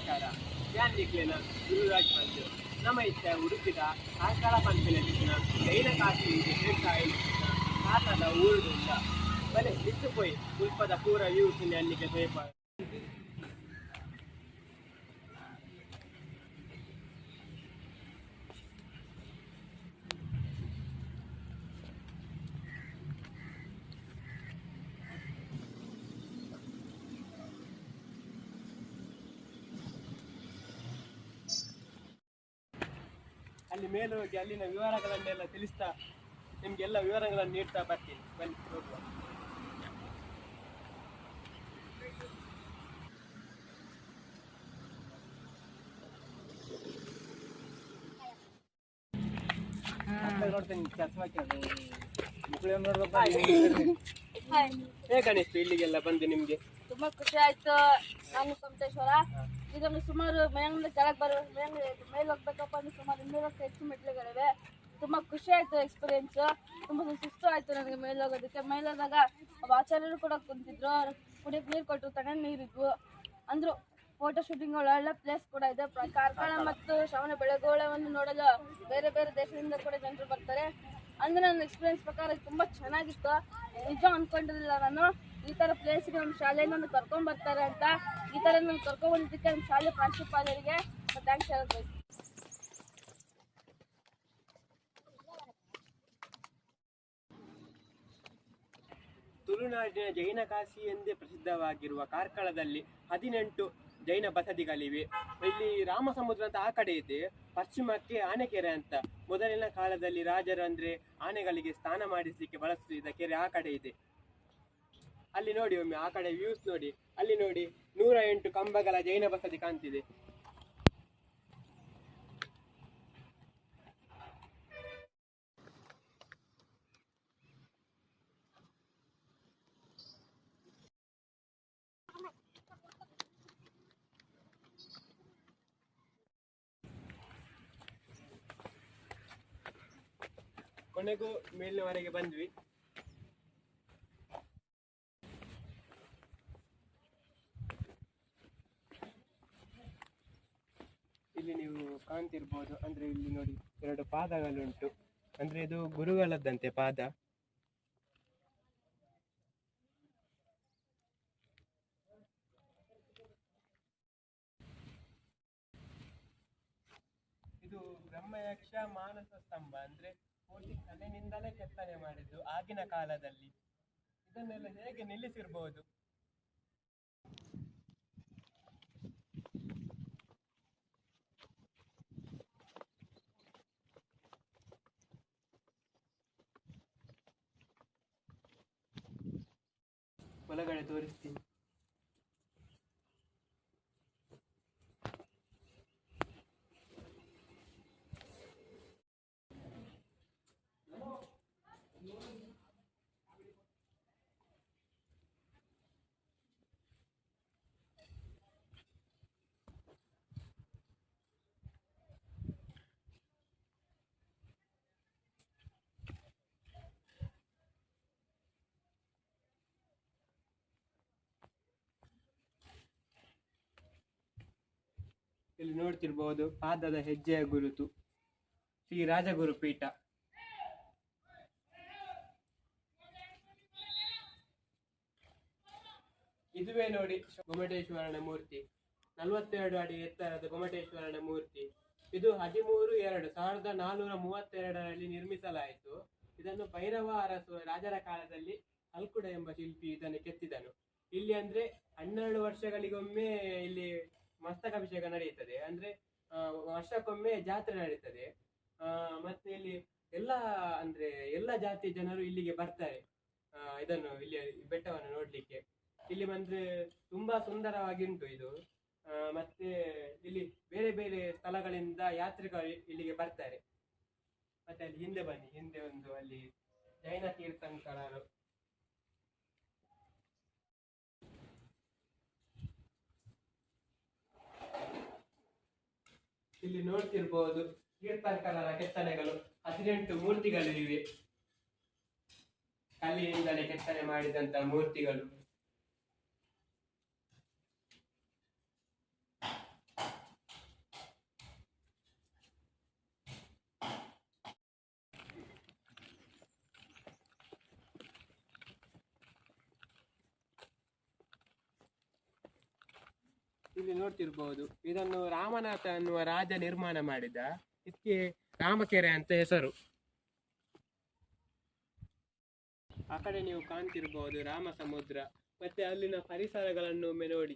ನಮಸ್ಕಾರ. ಯಾನ್ ನಿಕ್ಲೇನ ಗುರುರಾಜ್ ಮಂಜು. ನಮ್ಮ ಇಷ್ಟ ಉಡುಪಿದ ಕಾರ್ಕಳ ಪಂಚಾಯತಿನ ಜೈನ ಕಾಶಿ ಕಾರಣದ ಊರುಂಡ ಬಲೆ ಬಿಟ್ಟು ಪೋಯಿ ಉಲ್ಪದ ಪೂರ ಯೂಸಿನ ಅನ್ನಿಗೆ ಬೇಕು. ಅಲ್ಲಿ ಮೇಲೆ ಹೋಗಿ ಅಲ್ಲಿನ ವಿವರಗಳನ್ನೆಲ್ಲ ತಿಳಿಸ್ತಾ ನಿಮ್ಗೆಲ್ಲ ವಿವರಗಳನ್ನು ನೀಡ್ತಾ ಬರ್ತೀನಿ. ಬನ್ನಿ ಹೋಗುವ. ಹೇಗನಿಸ್ತು ಇಲ್ಲಿಗೆಲ್ಲ ಬಂದು ನಿಮ್ಗೆ? ತುಂಬಾ ಖುಷಿ ಆಯ್ತು. ನಾನು ಸೋಮಟೇಶ್ವರ ಇದೊಂದು ಸುಮಾರು ಮೇಲಿಂದ ಕೆಳಗೆ ಮೇಲೆ ಹೋಗ್ಬೇಕಪ್ಪ ಅಂದ್ರೆ ಸುಮಾರು 200ಕ್ಕೂ ಹೆಚ್ಚು ಮೆಟ್ಲುಗಳಿವೆ. ತುಂಬಾ ಖುಷಿ ಆಯ್ತು. ಎಕ್ಸ್ಪೀರಿಯನ್ಸ್ ತುಂಬಾ ಸುಸ್ತು ಆಯ್ತು ನನಗೆ ಮೇಲೆ ಹೋಗೋದಕ್ಕೆ. ಮೇಲೋದಾಗ ಆಚಾರ್ಯರು ಕೂಡ ಕುಂತಿದ್ರು, ಕುಡಿಯಕ್ಕೆ ನೀರು ಕೊಟ್ಟರು, ತಣ್ಣಗೆ ನೀರಿದ್ವು ಅಂದ್ರು. ಫೋಟೋ ಶೂಟಿಂಗ್ ಒಳ್ಳೆ ಪ್ಲೇಸ್ ಕೂಡ ಇದೆ. ಕಾರ್ಕಳ ಮತ್ತು ಶ್ರವಣ ಬೆಳಗೊಳವನ್ನು ನೋಡಲು ಬೇರೆ ಬೇರೆ ದೇಶದಿಂದ ಕೂಡ ಜನರು ಬರ್ತಾರೆ. ಅಂದ್ರೆ ನನ್ನ ಎಕ್ಸ್ಪೀರಿಯನ್ಸ್ ಪ್ರಕಾರ ತುಂಬಾ ಚೆನ್ನಾಗಿತ್ತು. ನಿಜ ಅನ್ಕೊಂಡಿರಲಿಲ್ಲ ನಾನು ಈ ತರ ಪ್ಲೇಸ್ಗೆ ನಮ್ಮ ಶಾಲೆಯಿಂದ ಕರ್ಕೊಂಡ್ ಬರ್ತಾರೆ ಅಂತ. ಈ ತರ ನಾನು ಕರ್ಕೊಂಡ್ ಬಂದಿದ್ದಕ್ಕೆ ನಮ್ಮ ಶಾಲೆ ಪ್ರಾಂಶುಪಾಲರಿಗೆ ಥ್ಯಾಂಕ್ಸ್ ಹೇಳಬೇಕು. ತುಳುನಾಡಿನ ಜೈನ ಕಾಶಿ ಎಂದೇ ಪ್ರಸಿದ್ಧವಾಗಿರುವ ಕಾರ್ಕಳದಲ್ಲಿ 18 ಜೈನ ಬಸದಿಗಳಿವೆ. ಇಲ್ಲಿ ರಾಮಸಮುದ್ರ ಅಂತ ಆ ಕಡೆ ಇದೆ, ಪಶ್ಚಿಮಕ್ಕೆ ಆನೆಕೆರೆ ಅಂತ. ಮೊದಲಿನ ಕಾಲದಲ್ಲಿ ರಾಜರು ಅಂದ್ರೆ ಆನೆಗಳಿಗೆ ಸ್ನಾನ ಮಾಡಿಸ್ಲಿಕ್ಕೆ ಬಳಸುತ್ತಿದ್ದ ಕೆರೆ ಆ ಕಡೆ ಇದೆ. ಅಲ್ಲಿ ನೋಡಿ ಒಮ್ಮೆ ಆ ಕಡೆ ವ್ಯೂಸ್ ನೋಡಿ. ಅಲ್ಲಿ ನೋಡಿ 108 ಕಂಬಗಳ ಜೈನ ಬಸದಿ ಕಾಣ್ತಿದೆ. ಕೊನೆಗೂ ಮೇಲಿನವರೆಗೆ ಬಂದ್ವಿ. ಇಲ್ಲಿ ನೀವು ಕಾಣ್ತಿರ್ಬೋದು. ಅಂದ್ರೆ ಇಲ್ಲಿ ನೋಡಿ 2 ಪಾದಗಳುಂಟು. ಅಂದ್ರೆ ಇದು ಗುರುಗಳದ್ದಂತೆ ಪಾದ. ಇದು ಬ್ರಹ್ಮಯಕ್ಷ ಮಾನಸ ಸ್ತಂಭ. ಅಂದ್ರೆ ಕೋಟಿ ಕಲ್ಲಿನಿಂದಲೇ ಕೆತ್ತನೆ ಮಾಡಿದ್ದು ಆಗಿನ ಕಾಲದಲ್ಲಿ. ಇದನ್ನೆಲ್ಲ ಹೇಗೆ ನಿಲ್ಲಿಸಿರ್ಬೋದು? ಒಳಗಡೆ ತೋರಿಸ್ತೀನಿ. ಇಲ್ಲಿ ನೋಡ್ತಿರ್ಬಹುದು ಪಾದದ ಹೆಜ್ಜೆಯ ಗುರುತು, ಶ್ರೀ ರಾಜಗುರು ಪೀಠ. ಇದುವೇ ನೋಡಿ ಗೊಮ್ಮಟೇಶ್ವರನ ಮೂರ್ತಿ. 42 ಅಡಿ ಎತ್ತರದ ಗೊಮ್ಮಟೇಶ್ವರನ ಮೂರ್ತಿ. ಇದು 13/2/1432 ನಿರ್ಮಿಸಲಾಯಿತು. ಇದನ್ನು ಭೈರವ ಅರಸು ರಾಜರ ಕಾಲದಲ್ಲಿ ಅಲ್ಕುಡ ಎಂಬ ಶಿಲ್ಪಿ ಇದನ್ನು ಕೆತ್ತಿದನು. ಇಲ್ಲಿ ಅಂದ್ರೆ 12 ವರ್ಷಗಳಿಗೊಮ್ಮೆ ಇಲ್ಲಿ ಮಸ್ತಕಾಭಿಷೇಕ ನಡೆಯುತ್ತದೆ. ಅಂದ್ರೆ ವರ್ಷಕ್ಕೊಮ್ಮೆ ಜಾತ್ರೆ ನಡೀತದೆ. ಮತ್ತೆ ಇಲ್ಲಿ ಎಲ್ಲ ಜಾತಿಯ ಜನರು ಇಲ್ಲಿಗೆ ಬರ್ತಾರೆ. ಇದನ್ನು ಇಲ್ಲಿ ಬೆಟ್ಟವನ್ನು ನೋಡ್ಲಿಕ್ಕೆ. ಇಲ್ಲಿ ಬಂದ್ರೆ ತುಂಬಾ ಸುಂದರವಾಗಿ ಉಂಟು ಇದು. ಮತ್ತೆ ಇಲ್ಲಿ ಬೇರೆ ಬೇರೆ ಸ್ಥಳಗಳಿಂದ ಯಾತ್ರಿಕರು ಇಲ್ಲಿಗೆ ಬರ್ತಾರೆ. ಮತ್ತೆ ಅಲ್ಲಿ ಹಿಂದೆ ಬನ್ನಿ, ಹಿಂದೆ ಒಂದು ಅಲ್ಲಿ ಜೈನ ತೀರ್ಥಂಕರರು. ಇಲ್ಲಿ ನೋಡ್ತಿರ್ಬಹುದು ತೀರ್ಥಂಕರರ ಕೆತ್ತನೆಗಳು. 18 ಮೂರ್ತಿಗಳು ಇವೆ, ಕಲ್ಲಿನಿಂದಲೇ ಕೆತ್ತನೆ ಮಾಡಿದಂತ ಮೂರ್ತಿಗಳು. ಇಲ್ಲಿ ನೋಡ್ತಿರ್ಬಹುದು, ಇದನ್ನು ರಾಮನಾಥ ಅನ್ನುವ ರಾಜ ನಿರ್ಮಾಣ ಮಾಡಿದ. ಇದಕ್ಕೆ ರಾಮಕೆರೆ ಅಂತ ಹೆಸರು. ಆ ಕಡೆ ನೀವು ಕಾಣ್ತಿರ್ಬಹುದು ರಾಮ ಸಮುದ್ರ, ಮತ್ತೆ ಅಲ್ಲಿನ ಪರಿಸರಗಳನ್ನು ಒಮ್ಮೆ ನೋಡಿ.